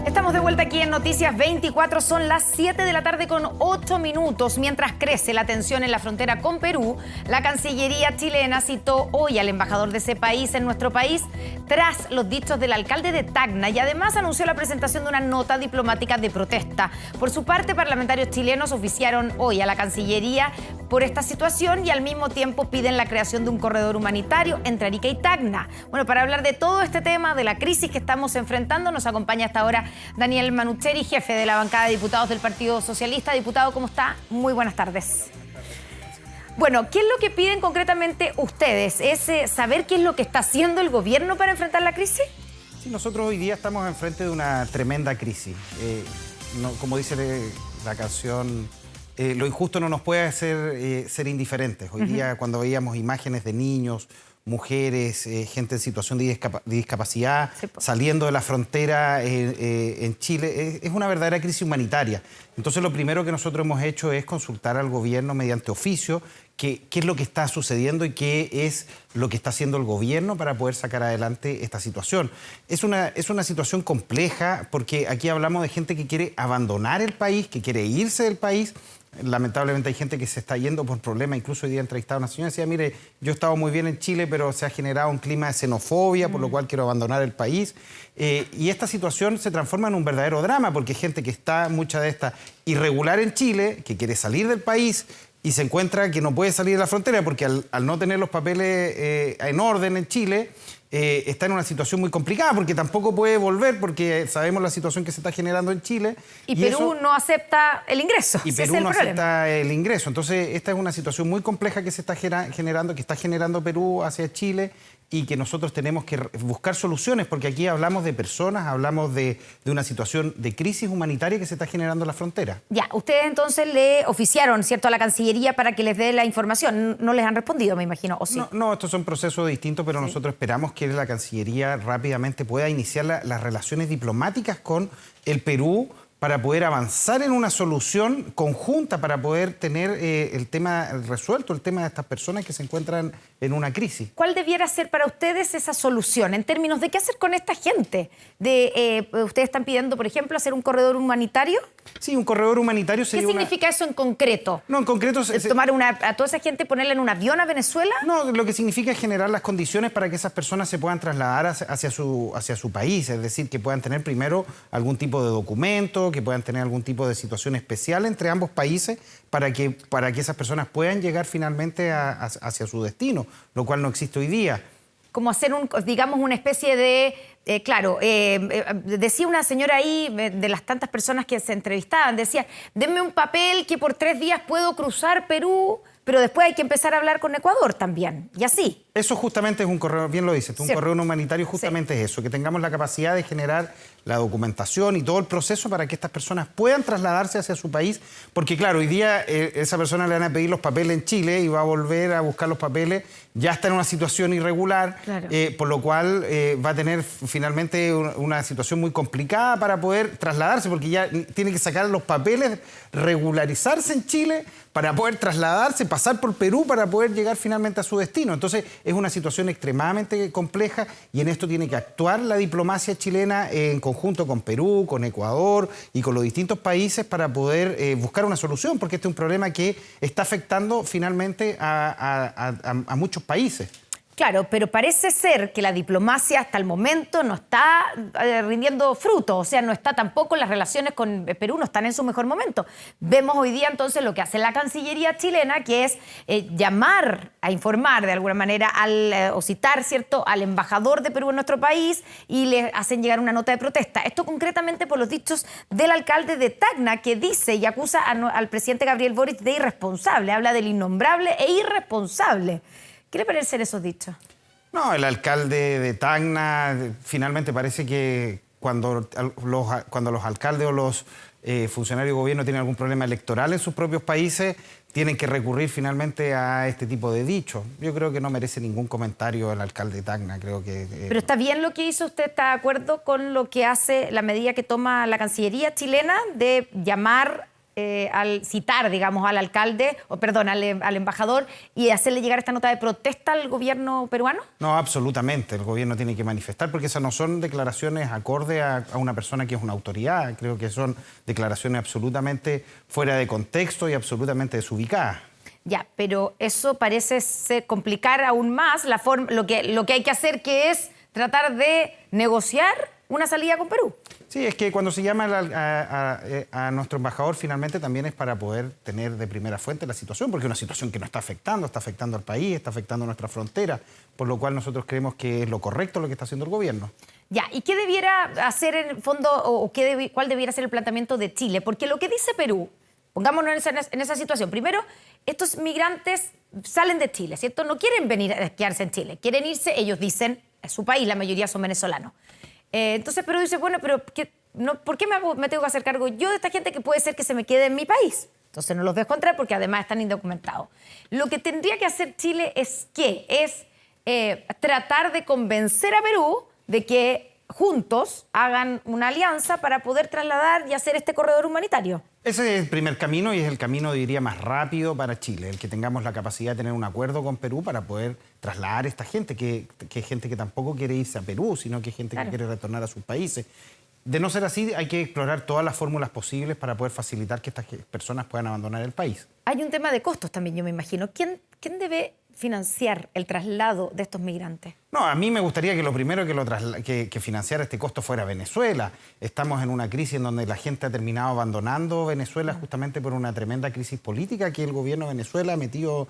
Estamos de vuelta aquí en Noticias 24, son las 7 de la tarde con 8 minutos. Mientras crece la tensión en la frontera con Perú, la Cancillería chilena citó hoy al embajador de ese país en nuestro país tras los dichos del alcalde de Tacna y además anunció la presentación de una nota diplomática de protesta. Por su parte, parlamentarios chilenos oficiaron hoy a la Cancillería por esta situación y al mismo tiempo piden la creación de un corredor humanitario entre Arica y Tacna. Bueno, para hablar de todo este tema, de la crisis que estamos enfrentando, nos acompaña hasta ahora Daniel Manucheri, jefe de la bancada de diputados del Partido Socialista. Diputado, ¿cómo está? Muy buenas tardes. Bueno, ¿qué es lo que piden concretamente ustedes? ¿Es saber qué es lo que está haciendo el gobierno para enfrentar la crisis? Sí, nosotros hoy día estamos enfrente de una tremenda crisis. Como dice la canción, lo injusto no nos puede hacer ser indiferentes. Hoy día, cuando veíamos imágenes de niños, mujeres, gente en situación de discapacidad, saliendo de la frontera en Chile, es una verdadera crisis humanitaria. Entonces, lo primero que nosotros hemos hecho es consultar al gobierno mediante oficio qué es lo que está sucediendo y qué es lo que está haciendo el gobierno para poder sacar adelante esta situación. Es una situación compleja porque aquí hablamos de gente que quiere abandonar el país, que quiere irse del país. Lamentablemente hay gente que se está yendo por problemas. Incluso hoy día entrevistaba a una señora y decía, mire, yo he estado muy bien en Chile, pero se ha generado un clima de xenofobia, por lo cual quiero abandonar el país. Y esta situación se transforma en un verdadero drama, porque hay gente que está, mucha de esta, irregular en Chile, que quiere salir del país y se encuentra que no puede salir de la frontera porque al no tener los papeles en orden en Chile, está en una situación muy complicada porque tampoco puede volver porque sabemos la situación que se está generando en Chile. Y Perú no acepta el ingreso. Y Perú no acepta el ingreso. Entonces, esta es una situación muy compleja que se está generando, que está generando Perú hacia Chile y que nosotros tenemos que buscar soluciones porque aquí hablamos de personas, hablamos de una situación de crisis humanitaria que se está generando en la frontera. Ya, ustedes entonces le oficiaron, ¿cierto?, a la Cancillería para que les dé la información. No les han respondido, me imagino, ¿o sí? No, estos son procesos distintos, pero nosotros esperamos que la Cancillería rápidamente pueda iniciar las relaciones diplomáticas con el Perú para poder avanzar en una solución conjunta, para poder tener el tema resuelto, el tema de estas personas que se encuentran en una crisis. ¿Cuál debiera ser para ustedes esa solución en términos de qué hacer con esta gente? ¿Ustedes están pidiendo, por ejemplo, hacer un corredor humanitario? Sí, un corredor humanitario sería ¿Qué significa eso en concreto? No, en concreto... ¿Tomar a toda esa gente y ponerla en un avión a Venezuela? No, lo que significa es generar las condiciones para que esas personas se puedan trasladar hacia su país. Es decir, que puedan tener primero algún tipo de documento, que puedan tener algún tipo de situación especial entre ambos países para que esas personas puedan llegar finalmente hacia su destino, lo cual no existe hoy día. Como hacer, digamos, una especie de... decía una señora ahí, de las tantas personas que se entrevistaban, decía, denme un papel que por 3 días puedo cruzar Perú, pero después hay que empezar a hablar con Ecuador también, y así. Eso justamente es un correo, bien lo dices, un correo humanitario justamente es eso, que tengamos la capacidad de generar la documentación y todo el proceso para que estas personas puedan trasladarse hacia su país, porque claro, hoy día esa persona le van a pedir los papeles en Chile y va a volver a buscar los papeles, ya está en una situación irregular, por lo cual va a tener finalmente una situación muy complicada para poder trasladarse, porque ya tiene que sacar los papeles, regularizarse en Chile para poder trasladarse, pasar por Perú para poder llegar finalmente a su destino. Entonces es una situación extremadamente compleja y en esto tiene que actuar la diplomacia chilena en conjunto con Perú, con Ecuador y con los distintos países para poder buscar una solución, porque este es un problema que está afectando finalmente a muchos países. Claro, pero parece ser que la diplomacia hasta el momento no está rindiendo frutos, o sea, no está tampoco, las relaciones con Perú no están en su mejor momento. Vemos hoy día entonces lo que hace la Cancillería chilena, que es llamar a informar de alguna manera o citar, ¿cierto?, al embajador de Perú en nuestro país y le hacen llegar una nota de protesta. Esto concretamente por los dichos del alcalde de Tacna, que dice y acusa al presidente Gabriel Boric de irresponsable, habla del innombrable e irresponsable. ¿Qué le parecen esos dichos? No, el alcalde de Tacna finalmente parece que cuando los alcaldes o los funcionarios de gobierno tienen algún problema electoral en sus propios países, tienen que recurrir finalmente a este tipo de dichos. Yo creo que no merece ningún comentario el alcalde de Tacna, creo que... ¿Pero está bien lo que hizo? ¿Usted está de acuerdo con lo que hace, la medida que toma la Cancillería chilena de llamar al citar, digamos, al alcalde, o perdón, al embajador y hacerle llegar esta nota de protesta al gobierno peruano? No, absolutamente. El gobierno tiene que manifestar porque esas no son declaraciones acorde a una persona que es una autoridad. Creo que son declaraciones absolutamente fuera de contexto y absolutamente desubicadas. Ya, pero eso parece complicar aún más lo que hay que hacer, que es tratar de negociar una salida con Perú. Sí, es que cuando se llama a nuestro embajador finalmente también es para poder tener de primera fuente la situación, porque es una situación que nos está afectando al país, está afectando a nuestra frontera, por lo cual nosotros creemos que es lo correcto lo que está haciendo el gobierno. Ya, ¿y qué debiera hacer en el fondo o cuál debiera ser el planteamiento de Chile? Porque lo que dice Perú, pongámonos en esa situación. Primero, estos migrantes salen de Chile, ¿cierto? No quieren venir a quedarse en Chile, quieren irse, ellos dicen, es su país, la mayoría son venezolanos. Entonces Perú dice, bueno, pero ¿por qué me tengo que hacer cargo yo de esta gente que puede ser que se me quede en mi país? Entonces no los dejo entrar porque además están indocumentados. Lo que tendría que hacer Chile es tratar de convencer a Perú de que juntos hagan una alianza para poder trasladar y hacer este corredor humanitario. Ese es el primer camino y es el camino, diría, más rápido para Chile, el que tengamos la capacidad de tener un acuerdo con Perú para poder trasladar a esta gente, que es gente que tampoco quiere irse a Perú, sino que es gente que quiere retornar a sus países. De no ser así, hay que explorar todas las fórmulas posibles para poder facilitar que estas personas puedan abandonar el país. Hay un tema de costos también, yo me imagino. ¿Quién debe financiar el traslado de estos migrantes? No, a mí me gustaría que lo primero que financiara este costo fuera Venezuela. Estamos en una crisis en donde la gente ha terminado abandonando Venezuela justamente por una tremenda crisis política que el gobierno de Venezuela ha metido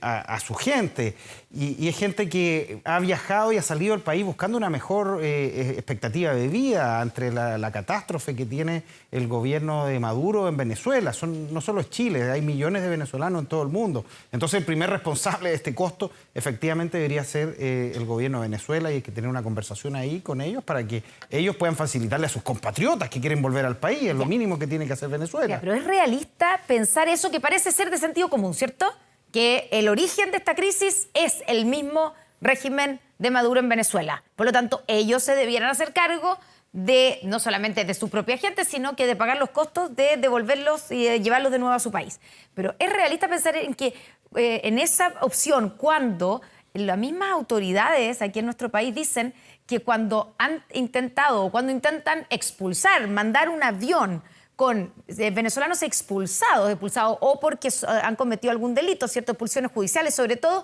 a su gente. Y es gente que ha viajado y ha salido del país buscando una mejor expectativa de vida ante la catástrofe que tiene el gobierno de Maduro en Venezuela. No solo es Chile, hay millones de venezolanos en todo el mundo. Entonces el primer responsable de este costo efectivamente debería ser el gobierno de Venezuela y hay que tener una conversación ahí con ellos para que ellos puedan facilitarle a sus compatriotas que quieren volver al país. Es lo mínimo que tiene que hacer Venezuela. Pero es realista pensar eso que parece ser de sentido común, ¿cierto? Que el origen de esta crisis es el mismo régimen de Maduro en Venezuela. Por lo tanto, ellos se debieran hacer cargo de no solamente de su propia gente, sino que de pagar los costos de devolverlos y de llevarlos de nuevo a su país. Pero es realista pensar en esa opción cuando las mismas autoridades aquí en nuestro país dicen que cuando intentan expulsar, mandar un avión con venezolanos expulsados o porque han cometido algún delito, ciertas expulsiones judiciales sobre todo,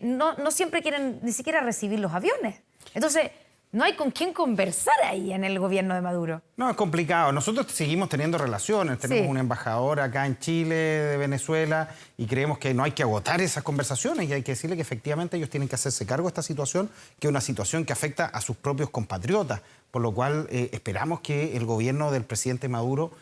no siempre quieren ni siquiera recibir los aviones. Entonces, no hay con quién conversar ahí en el gobierno de Maduro. No, es complicado. Nosotros seguimos teniendo relaciones. Tenemos un embajador acá en Chile, de Venezuela, y creemos que no hay que agotar esas conversaciones y hay que decirle que efectivamente ellos tienen que hacerse cargo de esta situación, que es una situación que afecta a sus propios compatriotas. Por lo cual esperamos que el gobierno del presidente Maduro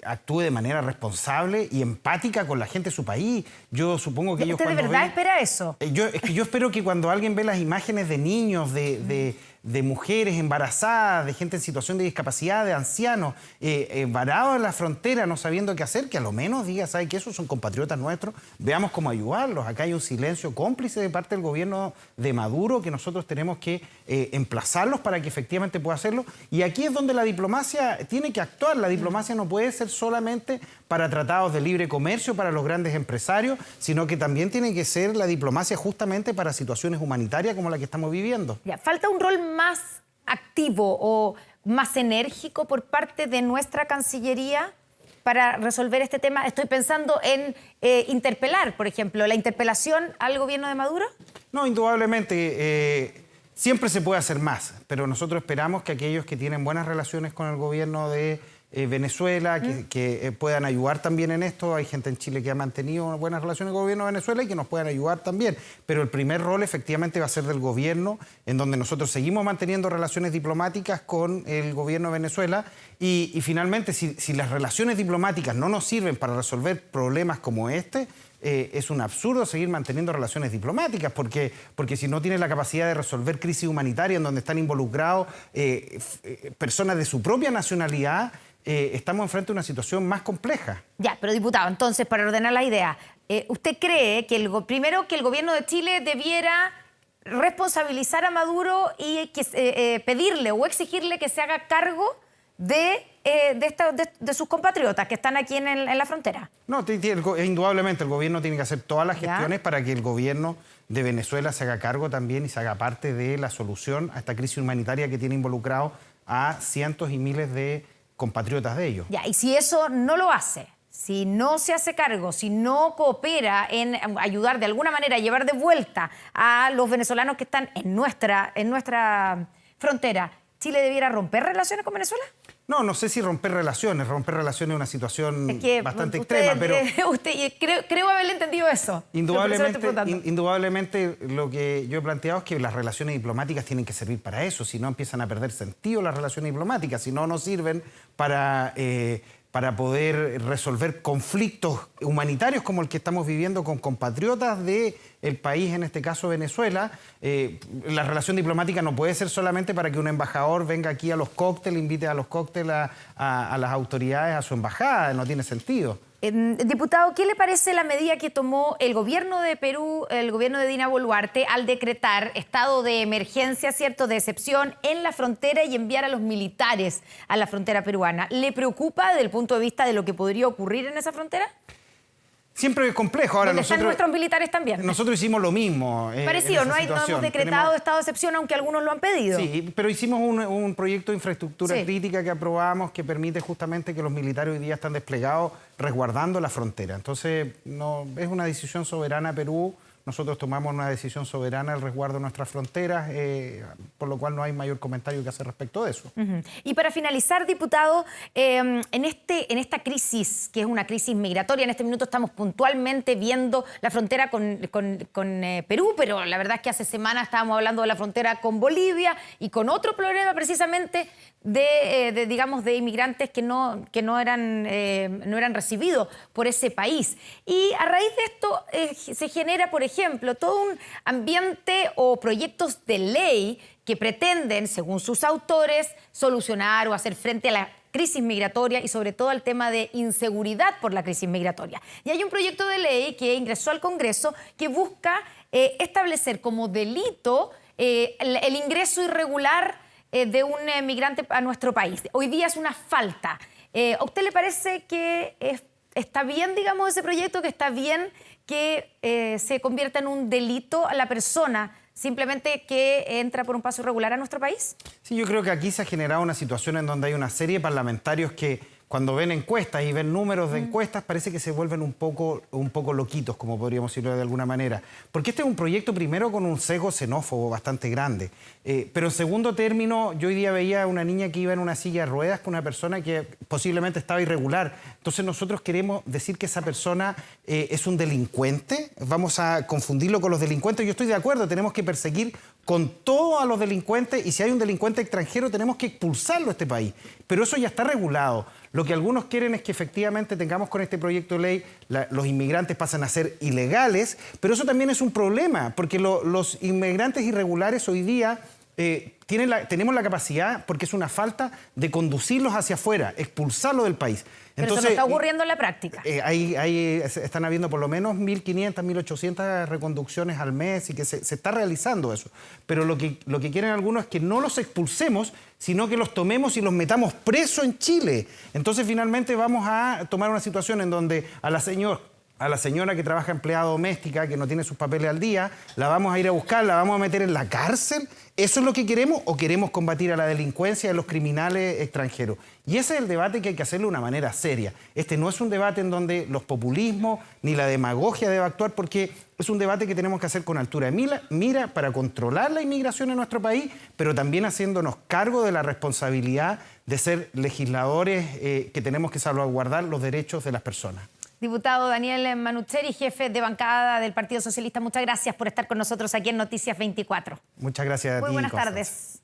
actúe de manera responsable y empática con la gente de su país. Yo supongo que ellos ¿Usted de verdad espera eso? Yo espero que cuando alguien ve las imágenes de niños, de mujeres embarazadas, de gente en situación de discapacidad, de ancianos, varados en la frontera, no sabiendo qué hacer, que a lo menos diga, ¿sabe qué? Esos son compatriotas nuestros, veamos cómo ayudarlos. Acá hay un silencio cómplice de parte del gobierno de Maduro que nosotros tenemos que emplazarlos para que efectivamente pueda hacerlo. Y aquí es donde la diplomacia tiene que actuar. La diplomacia no puede ser solamente para tratados de libre comercio, para los grandes empresarios, sino que también tiene que ser la diplomacia justamente para situaciones humanitarias como la que estamos viviendo. Ya, falta un rol más activo o más enérgico por parte de nuestra Cancillería para resolver este tema. Estoy pensando en interpelar, por ejemplo, la interpelación al gobierno de Maduro. No, indudablemente. Siempre se puede hacer más, pero nosotros esperamos que aquellos que tienen buenas relaciones con el gobierno de Venezuela, que puedan ayudar también en esto. Hay gente en Chile que ha mantenido buenas relaciones con el gobierno de Venezuela y que nos puedan ayudar también. Pero el primer rol efectivamente va a ser del gobierno, en donde nosotros seguimos manteniendo relaciones diplomáticas con el gobierno de Venezuela y finalmente si las relaciones diplomáticas no nos sirven para resolver problemas como este, es un absurdo seguir manteniendo relaciones diplomáticas, porque si no tiene la capacidad de resolver crisis humanitarias en donde están involucrados personas de su propia nacionalidad, estamos enfrente de una situación más compleja. Ya, pero diputado, entonces, para ordenar la idea, ¿usted cree que primero que el gobierno de Chile debiera responsabilizar a Maduro y pedirle o exigirle que se haga cargo de sus compatriotas que están aquí en la frontera. No, indudablemente el gobierno tiene que hacer todas las gestiones para que el gobierno de Venezuela se haga cargo también y se haga parte de la solución a esta crisis humanitaria que tiene involucrado a cientos y miles de compatriotas de ellos. Ya, y si eso no lo hace, si no se hace cargo, si no coopera en ayudar de alguna manera a llevar de vuelta a los venezolanos que están en nuestra frontera, ¿Chile debiera romper relaciones con Venezuela? No, no sé si romper relaciones es una situación bastante extrema, pero... creo haberle entendido eso. Indudablemente lo que yo he planteado es que las relaciones diplomáticas tienen que servir para eso, si no empiezan a perder sentido las relaciones diplomáticas, si no, no sirven para poder resolver conflictos humanitarios como el que estamos viviendo con compatriotas del país, en este caso Venezuela. La relación diplomática no puede ser solamente para que un embajador venga aquí a los cócteles, invite a los cócteles a las autoridades, a su embajada, no tiene sentido. Diputado, ¿qué le parece la medida que tomó el gobierno de Perú, el gobierno de Dina Boluarte, al decretar estado de emergencia, cierto, de excepción en la frontera y enviar a los militares a la frontera peruana? ¿Le preocupa desde el punto de vista de lo que podría ocurrir en esa frontera? Siempre es complejo. Ahora están nuestros militares también. Nosotros hicimos lo mismo. Parecido, no hemos decretado estado de excepción, aunque algunos lo han pedido. Sí, pero hicimos un proyecto de infraestructura crítica que aprobamos que permite justamente que los militares hoy día están desplegados resguardando la frontera. Entonces, no, es una decisión soberana Perú. Nosotros tomamos una decisión soberana el resguardo de nuestras fronteras, por lo cual no hay mayor comentario que hacer respecto de eso. Y para finalizar, diputado, en esta crisis, que es una crisis migratoria, en este minuto estamos puntualmente viendo la frontera con Perú, pero la verdad es que hace semanas estábamos hablando de la frontera con Bolivia y con otro problema precisamente de inmigrantes que no eran recibidos por ese país. Y a raíz de esto se genera, por ejemplo, todo un ambiente o proyectos de ley que pretenden, según sus autores, solucionar o hacer frente a la crisis migratoria y sobre todo al tema de inseguridad por la crisis migratoria. Y hay un proyecto de ley que ingresó al Congreso que busca establecer como delito el ingreso irregular de un migrante a nuestro país. Hoy día es una falta. ¿A usted le parece que está bien, digamos, ese proyecto, que está bien que se convierta en un delito a la persona simplemente que entra por un paso irregular a nuestro país? Sí, yo creo que aquí se ha generado una situación en donde hay una serie de parlamentarios que cuando ven encuestas y ven números de encuestas parece que se vuelven un poco loquitos, como podríamos decirlo de alguna manera. Porque este es un proyecto primero con un sesgo xenófobo bastante grande. Pero en segundo término, yo hoy día veía a una niña que iba en una silla de ruedas con una persona que posiblemente estaba irregular. Entonces nosotros queremos decir que esa persona es un delincuente. Vamos a confundirlo con los delincuentes. Yo estoy de acuerdo, tenemos que perseguir con todo a los delincuentes y si hay un delincuente extranjero tenemos que expulsarlo a este país. Pero eso ya está regulado. Lo que algunos quieren es que efectivamente tengamos con este proyecto de ley, los inmigrantes pasan a ser ilegales, pero eso también es un problema, porque los inmigrantes irregulares hoy día tenemos la capacidad, porque es una falta, de conducirlos hacia afuera, expulsarlos del país. Pero entonces, eso no está ocurriendo en la práctica. Están habiendo por lo menos 1.500, 1.800 reconducciones al mes y que se está realizando eso. Pero lo que quieren algunos es que no los expulsemos, sino que los tomemos y los metamos presos en Chile. Entonces finalmente vamos a tomar una situación en donde a la señora que trabaja empleada doméstica, que no tiene sus papeles al día, la vamos a ir a buscar, la vamos a meter en la cárcel. ¿Eso es lo que queremos o queremos combatir a la delincuencia de los criminales extranjeros? Y ese es el debate que hay que hacerlo de una manera seria. Este no es un debate en donde los populismos ni la demagogia debe actuar, porque es un debate que tenemos que hacer con altura de mira para controlar la inmigración en nuestro país, pero también haciéndonos cargo de la responsabilidad de ser legisladores que tenemos que salvaguardar los derechos de las personas. Diputado Daniel Manucheri, jefe de bancada del Partido Socialista, muchas gracias por estar con nosotros aquí en Noticias 24. Muchas gracias a ti, Muy buenas Constanza. tardes.